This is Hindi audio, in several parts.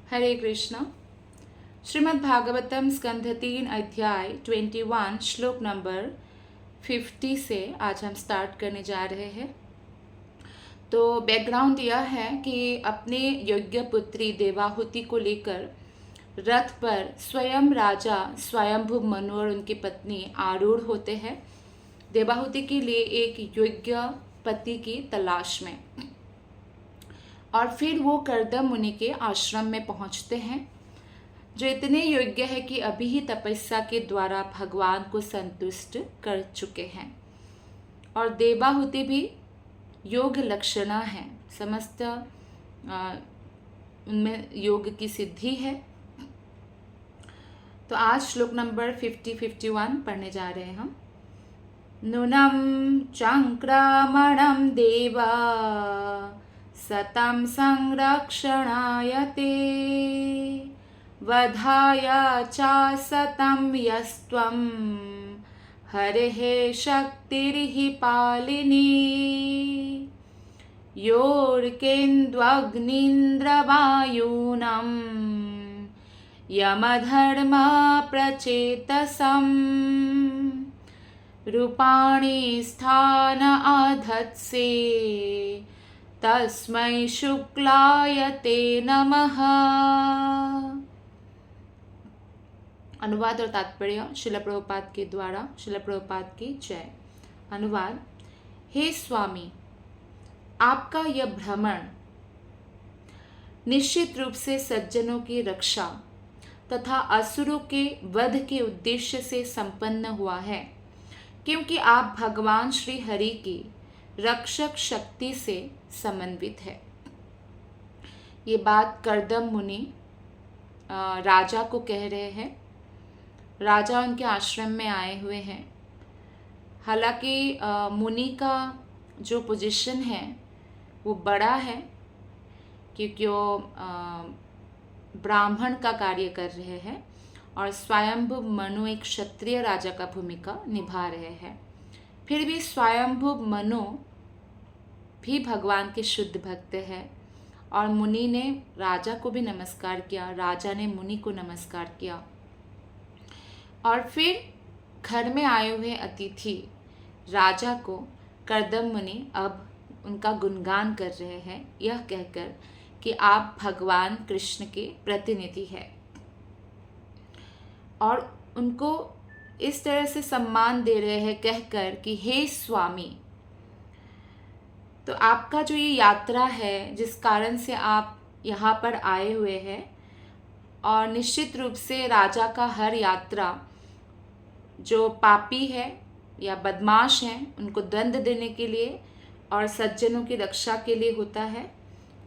हरे कृष्णा। श्रीमद् भागवतम स्कंध 3 अध्याय 21 श्लोक नंबर 50 से आज हम स्टार्ट करने जा रहे हैं। तो बैकग्राउंड यह है कि अपने योग्य पुत्री देवाहुति को लेकर रथ पर स्वयं राजा स्वयंभु मनु और उनकी पत्नी आरूढ़ होते हैं देवाहुति के लिए एक योग्य पति की तलाश में। और फिर वो कर्दम मुनि के आश्रम में पहुंचते हैं जो इतने योग्य है कि अभी ही तपस्या के द्वारा भगवान को संतुष्ट कर चुके हैं। और देवाहुति भी योग लक्षणा है, समस्त उनमें योग की सिद्धि है। तो आज श्लोक नंबर 50-51 पढ़ने जा रहे हैं हम। नूनं चंक्रमणं देवा सतं संरक्षणाय ते वधाय च सतं यस्त्वं हरेः शक्तिर्हि पालिनी योर्केन्द्वग्नीन्द्रवायूनं यमधर्मा प्रचेतसम् रूपाणि स्थान आधत्से तस्मै शुक्लाय ते नमः। अनुवाद और तात्पर्य शिला प्रभुपाद के द्वारा। शिला प्रभुपाद की जय। अनुवाद। हे स्वामी, आपका यह भ्रमण निश्चित रूप से सज्जनों की रक्षा तथा असुरों के वध के उद्देश्य से संपन्न हुआ है, क्योंकि आप भगवान श्री हरि की रक्षक शक्ति से समन्वित है। ये बात कर्दम मुनि राजा को कह रहे हैं। राजा उनके आश्रम में आए हुए हैं। हालांकि मुनि का जो पोजीशन है वो बड़ा है, क्योंकि वो ब्राह्मण का कार्य कर रहे हैं और स्वयंभु मनु एक क्षत्रिय राजा का भूमिका निभा रहे हैं। फिर भी स्वयंभु मनु भी भगवान के शुद्ध भक्त हैं और मुनि ने राजा को भी नमस्कार किया, राजा ने मुनि को नमस्कार किया। और फिर घर में आए हुए अतिथि राजा को कर्दम मुनि अब उनका गुणगान कर रहे हैं, यह कहकर कि आप भगवान कृष्ण के प्रतिनिधि हैं और उनको इस तरह से सम्मान दे रहे हैं कहकर कि हे स्वामी। तो आपका जो ये यात्रा है, जिस कारण से आप यहाँ पर आए हुए हैं, और निश्चित रूप से राजा का हर यात्रा जो पापी है या बदमाश हैं उनको दंड देने के लिए और सज्जनों की रक्षा के लिए होता है,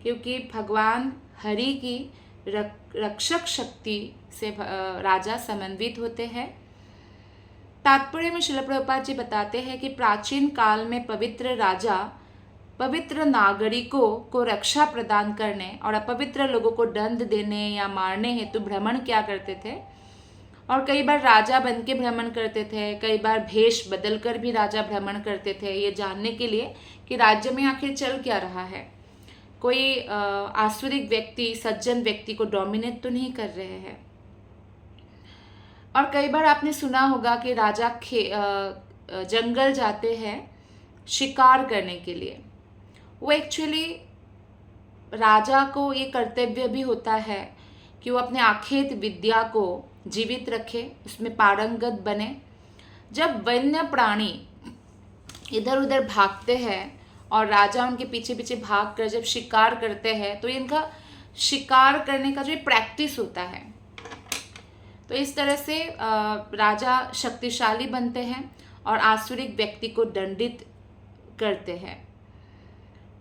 क्योंकि भगवान हरि की रक्षक शक्ति से राजा समन्वित होते हैं। तात्पर्य में श्रील प्रभुपाद जी बताते हैं कि प्राचीन काल में पवित्र राजा पवित्र नागरिकों को रक्षा प्रदान करने और अपवित्र लोगों को दंड देने या मारने हेतु भ्रमण क्या करते थे। और कई बार राजा बन के भ्रमण करते थे, कई बार भेष बदल कर भी राजा भ्रमण करते थे, ये जानने के लिए कि राज्य में आखिर चल क्या रहा है, कोई आसुरिक व्यक्ति सज्जन व्यक्ति को डोमिनेट तो नहीं कर रहे हैं। और कई बार आपने सुना होगा कि राजा जंगल जाते हैं शिकार करने के लिए। वो एक्चुअली राजा को ये कर्तव्य भी होता है कि वो अपने आखेट विद्या को जीवित रखे, उसमें पारंगत बने। जब वन्य प्राणी इधर उधर भागते हैं और राजा उनके पीछे पीछे भाग कर जब शिकार करते हैं, तो इनका शिकार करने का जो प्रैक्टिस होता है, तो इस तरह से राजा शक्तिशाली बनते हैं और आसुरिक व्यक्ति को दंडित करते हैं।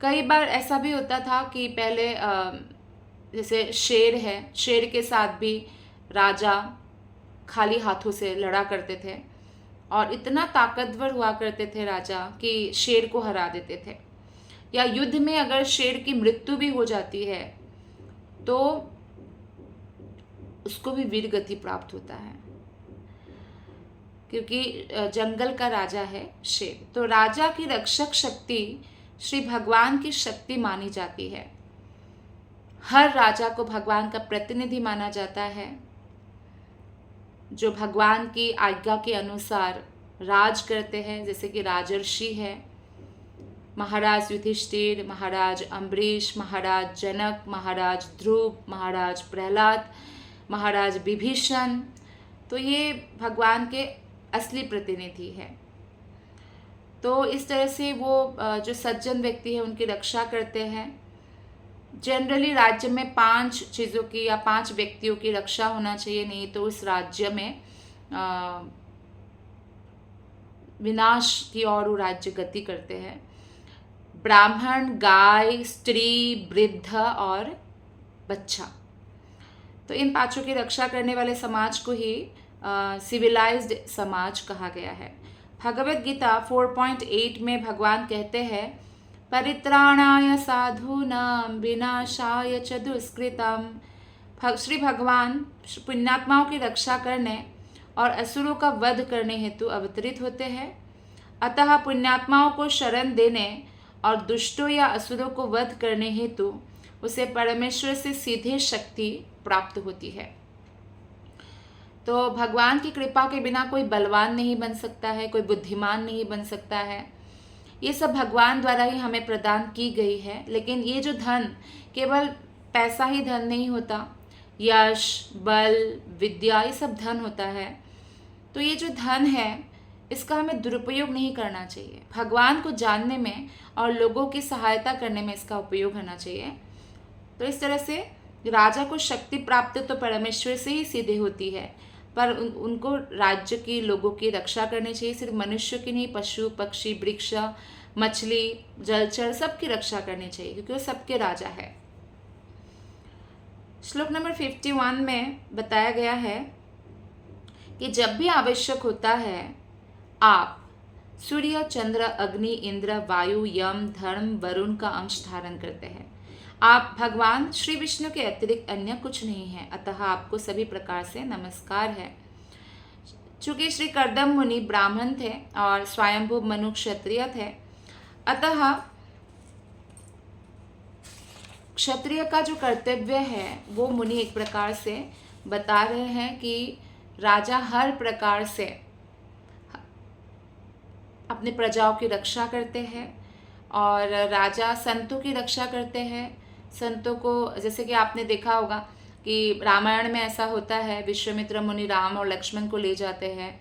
कई बार ऐसा भी होता था कि पहले जैसे शेर है, शेर के साथ भी राजा खाली हाथों से लड़ा करते थे और इतना ताकतवर हुआ करते थे राजा कि शेर को हरा देते थे। या युद्ध में अगर शेर की मृत्यु भी हो जाती है तो उसको भी वीर गति प्राप्त होता है, क्योंकि जंगल का राजा है शेर। तो राजा की रक्षक शक्ति श्री भगवान की शक्ति मानी जाती है। हर राजा को भगवान का प्रतिनिधि माना जाता है, जो भगवान की आज्ञा के अनुसार राज करते हैं, जैसे कि राजर्षि है, महाराज युधिष्ठिर, महाराज अम्बरीश, महाराज जनक, महाराज ध्रुव, महाराज प्रहलाद, महाराज विभीषण। तो ये भगवान के असली प्रतिनिधि है। तो इस तरह से वो जो सज्जन व्यक्ति है उनकी रक्षा करते हैं। जनरली राज्य में 5 चीज़ों की या 5 व्यक्तियों की रक्षा होना चाहिए, नहीं तो उस राज्य में विनाश की ओर वो राज्य गति करते हैं। ब्राह्मण, गाय, स्त्री, वृद्ध और बच्चा। तो इन 5 की रक्षा करने वाले समाज को ही सिविलाइज्ड समाज कहा गया है। भगवद गीता 4.8 में भगवान कहते हैं, परित्राणाय साधूनां विनाशाय च दुष्कृतम्। श्री भगवान पुण्यात्माओं की रक्षा करने और असुरों का वध करने हेतु अवतरित होते हैं। अतः पुण्यात्माओं को शरण देने और दुष्टों या असुरों को वध करने हेतु उसे परमेश्वर से सीधे शक्ति प्राप्त होती है। तो भगवान की कृपा के बिना कोई बलवान नहीं बन सकता है, कोई बुद्धिमान नहीं बन सकता है। ये सब भगवान द्वारा ही हमें प्रदान की गई है। लेकिन ये जो धन, केवल पैसा ही धन नहीं होता, यश, बल, विद्या, ये सब धन होता है। तो ये जो धन है इसका हमें दुरुपयोग नहीं करना चाहिए। भगवान को जानने में और लोगों की सहायता करने में इसका उपयोग होना चाहिए। तो इस तरह से राजा को शक्ति प्राप्त तो परमेश्वर से ही सीधे होती है, पर उनको राज्य की, लोगों की रक्षा करनी चाहिए। सिर्फ मनुष्य की नहीं, पशु, पक्षी, वृक्ष, मछली, जलचर, सबकी रक्षा करनी चाहिए, क्योंकि वो सबके राजा है। श्लोक नंबर 51 में बताया गया है कि जब भी आवश्यक होता है आप सूर्य, चंद्र, अग्नि, इंद्र, वायु, यम, धर्म, वरुण का अंश धारण करते हैं। आप भगवान श्री विष्णु के अतिरिक्त अन्य कुछ नहीं है, अतः आपको सभी प्रकार से नमस्कार है। चूंकि श्री कर्दम मुनि ब्राह्मण थे और स्वयंभू मनु क्षत्रिय थे, अतः क्षत्रिय का जो कर्तव्य है वो मुनि एक प्रकार से बता रहे हैं कि राजा हर प्रकार से अपने प्रजाओं की रक्षा करते हैं और राजा संतों की रक्षा करते हैं। संतों को, जैसे कि आपने देखा होगा कि रामायण में ऐसा होता है, विश्वामित्र मुनि राम और लक्ष्मण को ले जाते हैं।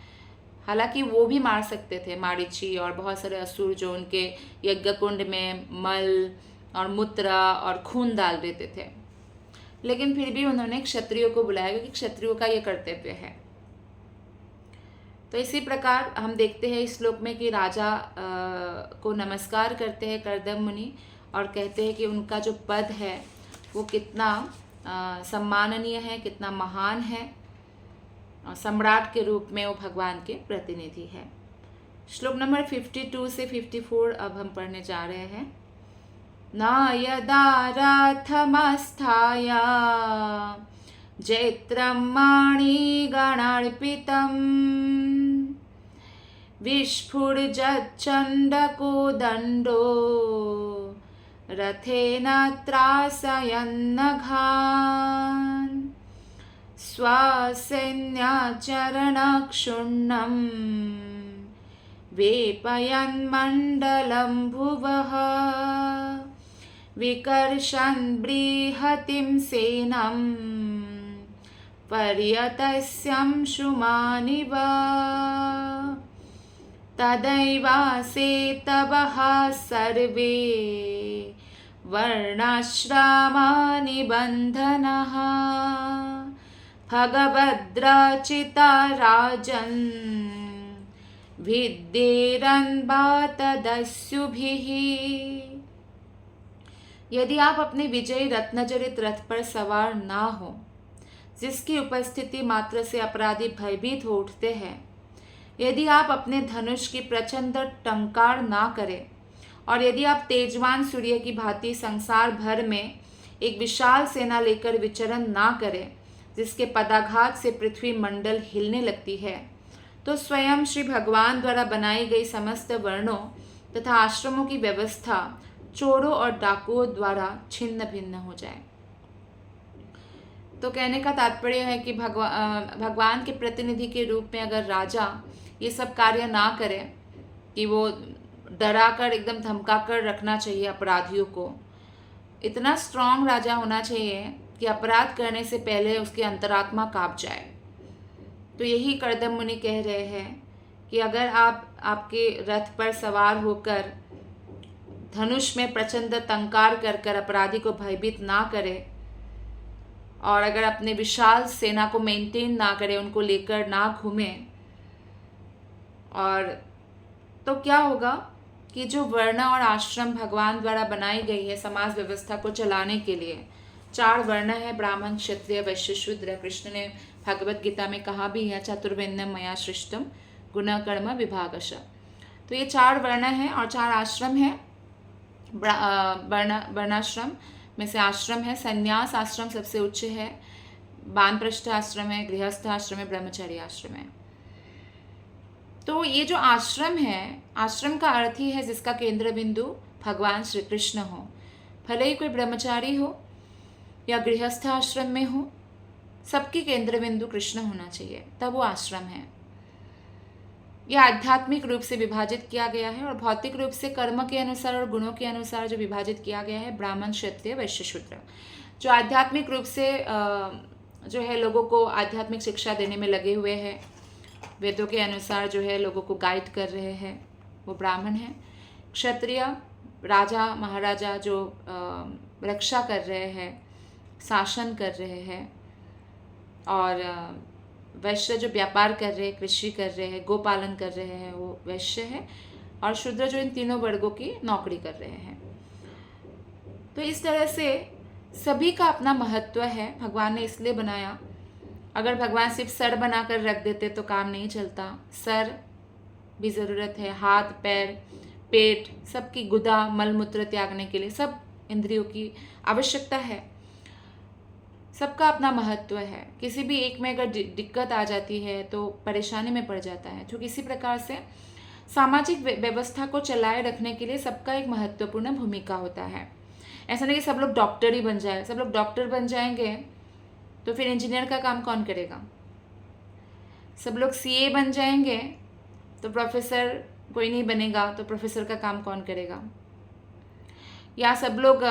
हालांकि वो भी मार सकते थे, मारीची और बहुत सारे असुर जो उनके यज्ञ कुंड में मल और मूत्र और खून डाल देते थे, लेकिन फिर भी उन्होंने क्षत्रियों को बुलाया, क्योंकि क्षत्रियों का ये कर्तव्य है। तो इसी प्रकार हम देखते हैं इस श्लोक में कि राजा को नमस्कार करते हैं कर्दम मुनि और कहते हैं कि उनका जो पद है वो कितना सम्माननीय है, कितना महान है, और सम्राट के रूप में वो भगवान के प्रतिनिधि है। श्लोक नंबर 52 से 54 अब हम पढ़ने जा रहे हैं। न यदा रथमस्थाय जैत्रं मणिगणार्पितं विस्फुरजच्चण्डको दण्डो रथेन त्रासयन्नघान् स्वसैन्याचरणक्षुण्णं वेपयन्मण्डलं भुवः विकर्षन् बृहतीं सेनां पर्यतस्यं शुमानिव तदैवासेतवः सर्वे वर्णाश्रमानि बन्धनः भगवद्रचिता राजन् भिद्येरन्बातदस्युभिः। यदि आप अपने विजयी रत्नजड़ित रथ पर सवार ना हो, जिसकी उपस्थिति मात्र से अपराधी भयभीत हो उठते हैं, यदि आप अपने धनुष की प्रचंड टंकार ना करें, और यदि आप तेजवान सूर्य की भांति संसार भर में एक विशाल सेना लेकर विचरण ना करें, जिसके पदाघात से पृथ्वी मंडल हिलने लगती है, तो स्वयं श्री भगवान द्वारा बनाई गई समस्त वर्णों तथा आश्रमों की व्यवस्था चोरों और डाकुओं द्वारा छिन्न भिन्न हो जाए। तो कहने का तात्पर्य है कि भगवान के प्रतिनिधि के रूप में अगर राजा ये सब कार्य ना करे कि वो डरा कर एकदम धमका कर रखना चाहिए अपराधियों को, इतना स्ट्रांग राजा होना चाहिए कि अपराध करने से पहले उसकी अंतरात्मा कांप जाए। तो यही कर्दम मुनि कह रहे हैं कि अगर आप आपके रथ पर सवार होकर धनुष में प्रचंड टंकार कर कर अपराधी को भयभीत ना करें और अगर अपने विशाल सेना को मेंटेन ना करें, उनको लेकर ना घूमें, और तो क्या होगा कि जो वर्ण और आश्रम भगवान द्वारा बनाई गई है समाज व्यवस्था को चलाने के लिए, 4 वर्ण है, ब्राह्मण क्षत्रिय वैश्य शूद्र। कृष्ण ने भगवत गीता में कहा भी है, चतुर्वर्ण्यम मया सृष्टम गुण कर्म विभागश। तो ये 4 वर्ण है और 4 आश्रम है। वर्णाश्रम में से आश्रम है, संन्यास आश्रम सबसे उच्च है, वानप्रस्थ आश्रम है, गृहस्थ आश्रम है, ब्रह्मचर्य आश्रम है। तो ये जो आश्रम है, आश्रम का अर्थ ही है जिसका केंद्र बिंदु भगवान श्री कृष्ण हो। भले ही कोई ब्रह्मचारी हो या गृहस्थ आश्रम में हो, सबकी केंद्र बिंदु कृष्ण होना चाहिए, तब वो आश्रम है। यह आध्यात्मिक रूप से विभाजित किया गया है और भौतिक रूप से कर्म के अनुसार और गुणों के अनुसार जो विभाजित किया गया है, ब्राह्मण क्षत्रिय वैश्य शूद्र। जो आध्यात्मिक रूप से जो है लोगों को आध्यात्मिक शिक्षा देने में लगे हुए हैं, वेदों के अनुसार जो है लोगों को गाइड कर रहे हैं, वो ब्राह्मण हैं। क्षत्रिय राजा महाराजा जो रक्षा कर रहे हैं, शासन कर रहे हैं, और वैश्य जो व्यापार कर रहे हैं, कृषि कर रहे हैं, गोपालन कर रहे हैं, वो वैश्य है। और शूद्र जो इन तीनों वर्गों की नौकरी कर रहे हैं। तो इस तरह से सभी का अपना महत्व है, भगवान ने इसलिए बनाया। अगर भगवान सिर्फ सर बनाकर रख देते तो काम नहीं चलता। सर भी ज़रूरत है, हाथ पैर पेट सबकी गुदा मल मूत्र त्यागने के लिए सब इंद्रियों की आवश्यकता है। सबका अपना महत्व है। किसी भी एक में अगर दिक्कत आ जाती है तो परेशानी में पड़ जाता है। तो किसी प्रकार से सामाजिक व्यवस्था को चलाए रखने के लिए सबका एक महत्वपूर्ण भूमिका होता है। ऐसा नहीं कि सब लोग डॉक्टर ही बन जाए। सब लोग डॉक्टर बन जाएंगे तो फिर इंजीनियर का काम कौन करेगा? सब लोग सीए बन जाएंगे तो प्रोफेसर कोई नहीं बनेगा, तो प्रोफेसर का काम कौन करेगा? या सब लोग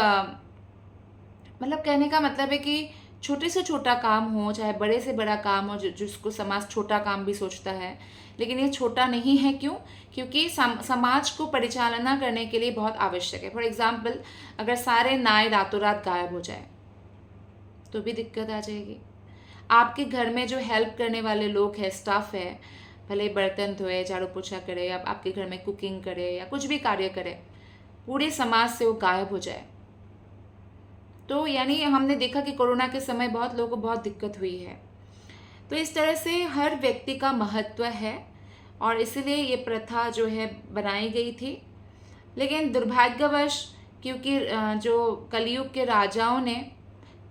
मतलब कहने का मतलब है कि छोटे से छोटा काम हो चाहे बड़े से बड़ा काम हो, जिसको समाज छोटा काम भी सोचता है, लेकिन ये छोटा नहीं है। क्यों? क्योंकि समाज को परिचालना करने के लिए बहुत आवश्यक है। फॉर एग्जाम्पल, अगर सारे नाई रातों रात गायब हो जाए तो भी दिक्कत आ जाएगी। आपके घर में जो हेल्प करने वाले लोग हैं, स्टाफ है, भले बर्तन धोए, झाड़ू पोछा करे, या आपके घर में कुकिंग करे या कुछ भी कार्य करे, पूरे समाज से वो गायब हो जाए तो यानी हमने देखा कि कोरोना के समय बहुत लोगों को बहुत दिक्कत हुई है। तो इस तरह से हर व्यक्ति का महत्व है और इसलिए ये प्रथा जो है बनाई गई थी। लेकिन दुर्भाग्यवश क्योंकि जो कलयुग के राजाओं ने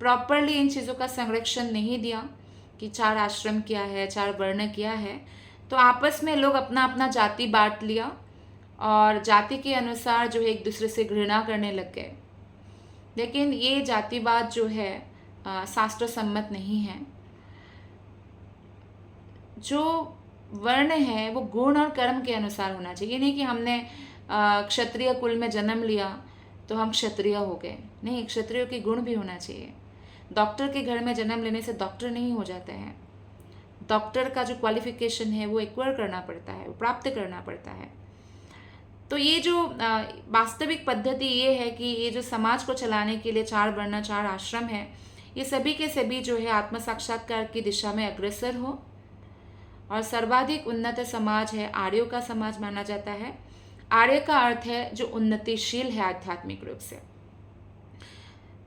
प्रॉपरली इन चीज़ों का संरक्षण नहीं दिया कि 4 आश्रम क्या है, 4 वर्ण क्या है, तो आपस में लोग अपना अपना जाति बांट लिया और जाति के अनुसार जो है एक दूसरे से घृणा करने लग गए। लेकिन ये जातिवाद जो है शास्त्र सम्मत नहीं है। जो वर्ण है वो गुण और कर्म के अनुसार होना चाहिए। नहीं कि हमने क्षत्रिय कुल में जन्म लिया तो हम क्षत्रिय हो गए। नहीं, क्षत्रियों के गुण भी होना चाहिए। डॉक्टर के घर में जन्म लेने से डॉक्टर नहीं हो जाते हैं। डॉक्टर का जो क्वालिफिकेशन है वो एक्वायर करना पड़ता है, वो प्राप्त करना पड़ता है। तो ये जो वास्तविक पद्धति ये है कि ये जो समाज को चलाने के लिए 4 वर्ण 4 आश्रम है, ये सभी के सभी जो है आत्म साक्षात्कार की दिशा में अग्रसर हो। और सर्वाधिक उन्नत समाज है आर्यों का समाज माना जाता है। आर्य का अर्थ है जो उन्नतिशील है आध्यात्मिक रूप से।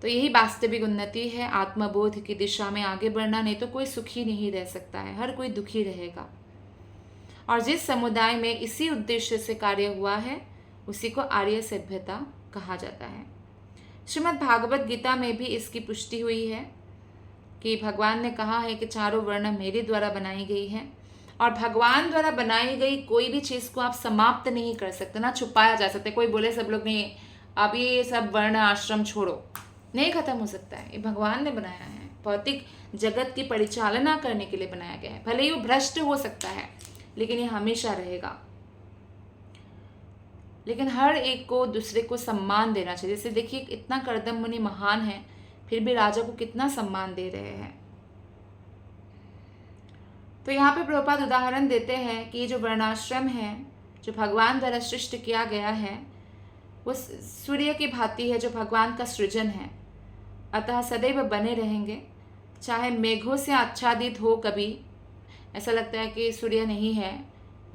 तो यही वास्तविक उन्नति है, आत्मबोध की दिशा में आगे बढ़ना। नहीं तो कोई सुखी नहीं रह सकता है, हर कोई दुखी रहेगा। और जिस समुदाय में इसी उद्देश्य से कार्य हुआ है उसी को आर्य सभ्यता कहा जाता है। श्रीमद् भागवत गीता में भी इसकी पुष्टि हुई है कि भगवान ने कहा है कि 4 वर्ण मेरे द्वारा बनाई गई है और भगवान द्वारा बनाई गई कोई भी चीज़ को आप समाप्त नहीं कर सकते, ना छुपाया जा सकता। कोई बोले सब लोग नहीं अब ये सब वर्ण आश्रम छोड़ो, नहीं खत्म हो सकता है। ये भगवान ने बनाया है, भौतिक जगत की परिचालना करने के लिए बनाया गया है। भले ही वो भ्रष्ट हो सकता है, लेकिन ये हमेशा रहेगा। लेकिन हर एक को दूसरे को सम्मान देना चाहिए। जैसे देखिए, इतना कर्दम मुनि महान है, फिर भी राजा को कितना सम्मान दे रहे हैं। तो यहाँ पे प्रभुपाद उदाहरण देते हैं कि ये जो वर्णाश्रम है, जो भगवान द्वारा सृष्टि किया गया है, वो सूर्य की भांति है, जो भगवान का सृजन है। अतः सदैव बने रहेंगे, चाहे मेघों से आच्छादित हो। कभी ऐसा लगता है कि सूर्य नहीं है,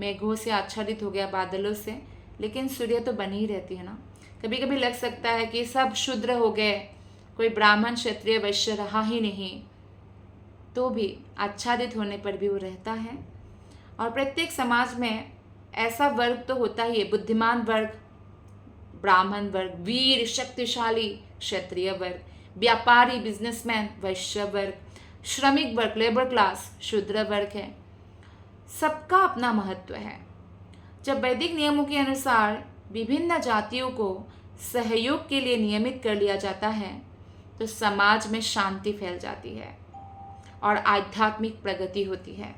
मेघों से आच्छादित हो गया, बादलों से, लेकिन सूर्य तो बनी ही रहती है ना। कभी कभी लग सकता है कि सब शूद्र हो गए, कोई ब्राह्मण क्षत्रिय वैश्य रहा ही नहीं, तो भी आच्छादित होने पर भी वो रहता है। और प्रत्येक समाज में ऐसा वर्ग तो होता ही है, बुद्धिमान वर्ग ब्राह्मण वर्ग, वीर शक्तिशाली क्षत्रिय वर्ग, व्यापारी बिजनेसमैन वैश्य वर्ग, श्रमिक वर्ग लेबर क्लास शूद्र वर्ग है। सबका अपना महत्व है। जब वैदिक नियमों के अनुसार विभिन्न जातियों को सहयोग के लिए नियमित कर लिया जाता है, तो समाज में शांति फैल जाती है और आध्यात्मिक प्रगति होती है।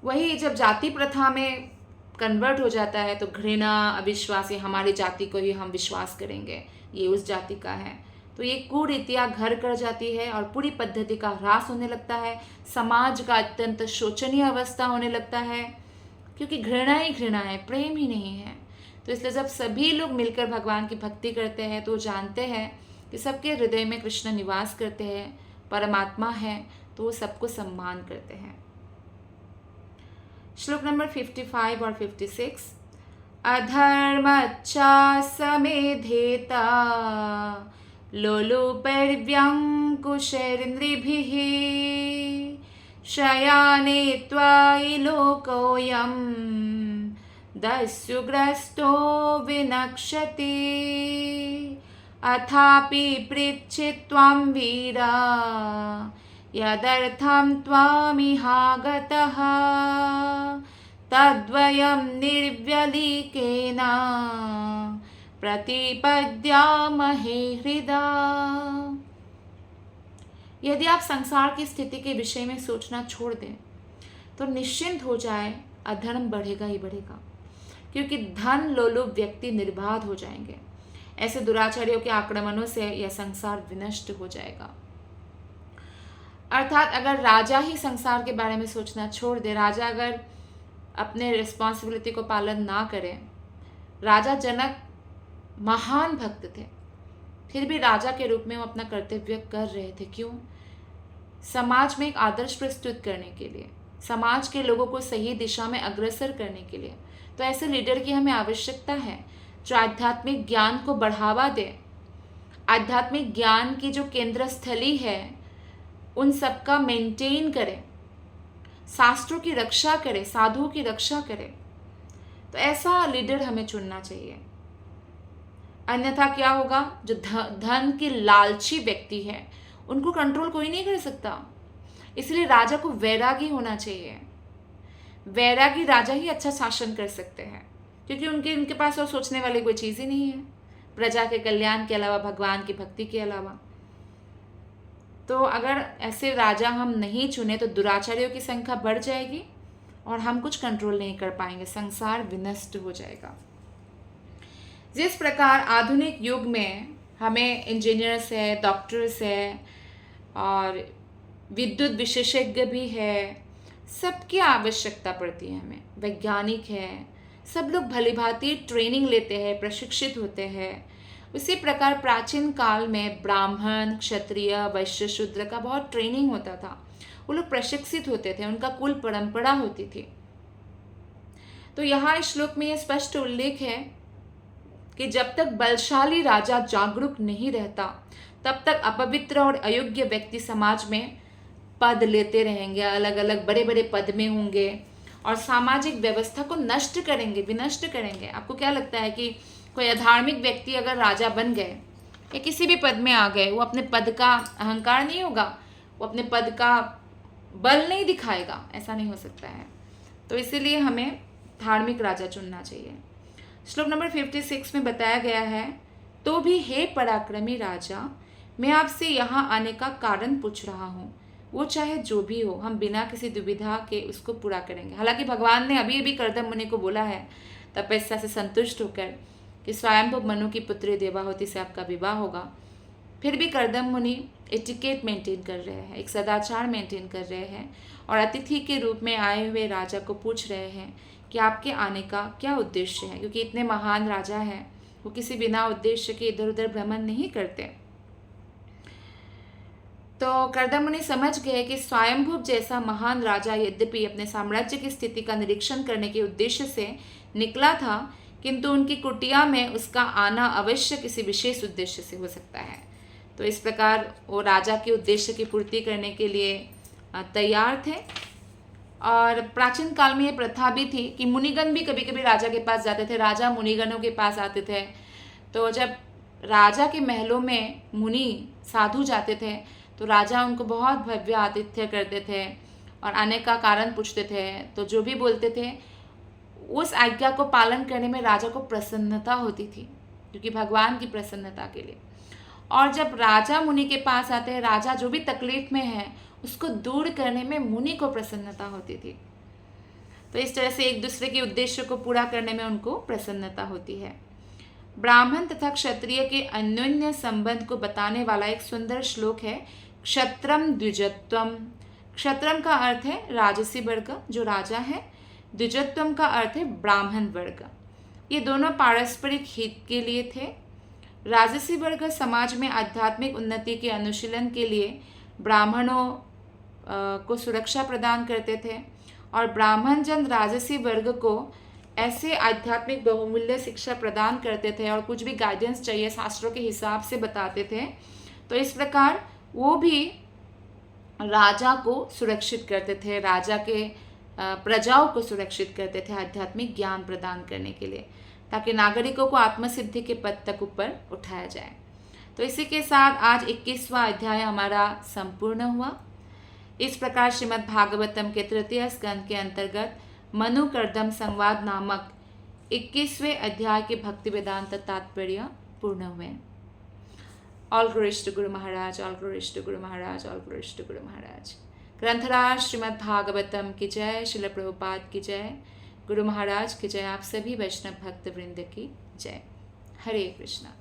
वही जब जाति प्रथा में कन्वर्ट हो जाता है, तो घृणा, अविश्वास, ये हमारी जाति को ही हम विश्वास करेंगे, ये उस जाति का है, तो ये कुरीतियाँ घर कर जाती है और पूरी पद्धति का ह्रास होने लगता है। समाज का अत्यंत शोचनीय अवस्था होने लगता है, क्योंकि घृणा ही घृणा है, प्रेम ही नहीं है। तो इसलिए जब सभी लोग मिलकर भगवान की भक्ति करते हैं, तो जानते हैं कि सबके हृदय में कृष्ण निवास करते हैं, परमात्मा है, तो वो सबको सम्मान करते हैं। श्लोक नंबर 55 और 56। अधर्मच्चा समेधेता लोलुपर्व्यङ्कुशैरिन्द्रिभिः शयाने त्वायि लोकोऽयं दस्युग्रस्तो विनक्ष्यति अथापि पृच्छेत् त्वां वीरा यदर्थं त्वामिहागतः तद्वयं निर्व्यलीकेन प्रतिपद्यामहे हृदा। यदि आप संसार की स्थिति के विषय में सोचना छोड़ दें, तो निश्चिंत हो जाए, अधर्म बढ़ेगा ही बढ़ेगा, क्योंकि धन लोलुप व्यक्ति निर्बाध हो जाएंगे। ऐसे दुराचारियों के आक्रमणों से यह संसार विनष्ट हो जाएगा। अर्थात अगर राजा ही संसार के बारे में सोचना छोड़ दे, राजा अगर अपने रिस्पॉन्सिबिलिटी को पालन ना करे, राजा जनक महान भक्त थे, फिर भी राजा के रूप में वो अपना कर्तव्य कर रहे थे। क्यों? समाज में एक आदर्श प्रस्तुत करने के लिए, समाज के लोगों को सही दिशा में अग्रसर करने के लिए। तो ऐसे लीडर की हमें आवश्यकता है, जो आध्यात्मिक ज्ञान को बढ़ावा दे, आध्यात्मिक ज्ञान की जो केंद्र स्थली है उन सबका मेंटेन करे, शास्त्रों की रक्षा करे, साधुओं की रक्षा करे। तो ऐसा लीडर हमें चुनना चाहिए। अन्यथा क्या होगा? जो धन के लालची व्यक्ति है, उनको कंट्रोल कोई नहीं कर सकता। इसलिए राजा को वैरागी होना चाहिए। वैरागी राजा ही अच्छा शासन कर सकते हैं, क्योंकि उनके पास और सोचने वाली कोई चीज़ ही नहीं है प्रजा के कल्याण के अलावा, भगवान की भक्ति के अलावा। तो अगर ऐसे राजा हम नहीं चुने, तो दुराचारियों की संख्या बढ़ जाएगी और हम कुछ कंट्रोल नहीं कर पाएंगे, संसार विनष्ट हो जाएगा। जिस प्रकार आधुनिक युग में हमें इंजीनियर्स है, डॉक्टर्स है और विद्युत विशेषज्ञ भी है, सबकी आवश्यकता पड़ती है हमें, वैज्ञानिक है, सब लोग भलीभांति ट्रेनिंग लेते हैं, प्रशिक्षित होते हैं। उसी प्रकार प्राचीन काल में ब्राह्मण, क्षत्रिय, वैश्य, शूद्र का बहुत ट्रेनिंग होता था। वो लोग प्रशिक्षित होते थे, उनका कुल परंपरा होती थी। तो यहाँ इस श्लोक में यह स्पष्ट उल्लेख है कि जब तक बलशाली राजा जागरूक नहीं रहता, तब तक अपवित्र और अयोग्य व्यक्ति समाज में पद लेते रहेंगे, अलग अलग बड़े बड़े पद में होंगे और सामाजिक व्यवस्था को नष्ट करेंगे, विनष्ट करेंगे। आपको क्या लगता है कि कोई अधार्मिक व्यक्ति अगर राजा बन गए या किसी भी पद में आ गए, वो अपने पद का अहंकार नहीं होगा, वो अपने पद का बल नहीं दिखाएगा? ऐसा नहीं हो सकता है। तो इसीलिए हमें धार्मिक राजा चुनना चाहिए। श्लोक नंबर 56 में बताया गया है, तो भी हे पराक्रमी राजा, मैं आपसे यहाँ आने का कारण पूछ रहा हूँ, वो चाहे जो भी हो, हम बिना किसी दुविधा के उसको पूरा करेंगे। हालांकि भगवान ने अभी अभी कर्दम मुनि को बोला है तपस्या से संतुष्ट होकर कि स्वयंभू मनु की पुत्री देवाहुति से आपका विवाह होगा, फिर भी कर्दम मुनि एटिकेट मेंटेन कर रहे हैं, एक सदाचार मेंटेन कर रहे हैं और अतिथि के रूप में आए हुए राजा को पूछ रहे हैं कि आपके आने का क्या उद्देश्य है, क्योंकि इतने महान राजा हैं, वो किसी बिना उद्देश्य के इधर उधर भ्रमण नहीं करते। तो कर्दम मुनि समझ गए कि स्वयंभू जैसा महान राजा यद्यपि अपने साम्राज्य की स्थिति का निरीक्षण करने के उद्देश्य से निकला था, किंतु उनकी कुटिया में उसका आना अवश्य किसी विशेष उद्देश्य से हो सकता है। तो इस प्रकार वो राजा के उद्देश्य की पूर्ति करने के लिए तैयार थे। और प्राचीन काल में ये प्रथा भी थी कि मुनिगण भी कभी कभी राजा के पास जाते थे, राजा मुनिगणों के पास आते थे। तो जब राजा के महलों में मुनि साधु जाते थे तो राजा उनको बहुत भव्य आतिथ्य करते थे और आने का कारण पूछते थे। तो जो भी बोलते थे उस आज्ञा को पालन करने में राजा को प्रसन्नता होती थी, क्योंकि भगवान की प्रसन्नता के लिए। और जब राजा मुनि के पास आते हैं, राजा जो भी तकलीफ में है उसको दूर करने में मुनि को प्रसन्नता होती थी। तो इस तरह से एक दूसरे के उद्देश्य को पूरा करने में उनको प्रसन्नता होती है। ब्राह्मण तथा क्षत्रिय के अन्योन्य संबंध को बताने वाला एक सुंदर श्लोक है, क्षत्रम द्विजत्वम। क्षत्रम का अर्थ है राजसी वर्ग जो राजा है, द्विजत्वम का अर्थ है ब्राह्मण वर्ग। ये दोनों पारस्परिक हित के लिए थे। राजसी वर्ग समाज में आध्यात्मिक उन्नति के अनुशीलन के लिए ब्राह्मणों को सुरक्षा प्रदान करते थे और ब्राह्मण जन राजसी वर्ग को ऐसे आध्यात्मिक बहुमूल्य शिक्षा प्रदान करते थे और कुछ भी गाइडेंस चाहिए शास्त्रों के हिसाब से बताते थे। तो इस प्रकार वो भी राजा को सुरक्षित करते थे, राजा के प्रजाओं को सुरक्षित करते थे आध्यात्मिक ज्ञान प्रदान करने के लिए, ताकि नागरिकों को आत्मसिद्धि के पद तक ऊपर उठाया जाए। तो इसी के साथ आज 21वां अध्याय हमारा संपूर्ण हुआ। इस प्रकार श्रीमद् भागवतम के तृतीय स्कंद के अंतर्गत मनु कर्दम संवाद नामक 21वें अध्याय के भक्ति वेदांत तात्पर्य पूर्ण हुए। All glories to Guru Maharaj, all glories to Guru Maharaj, all glories to Guru Maharaj. ग्रंथराज Shrimad Bhagavatam की जय, श्रील प्रभुपाद की जय, गुरु महाराज की जय, आप सभी वैष्णव भक्त वृंद की जय। हरे कृष्णा।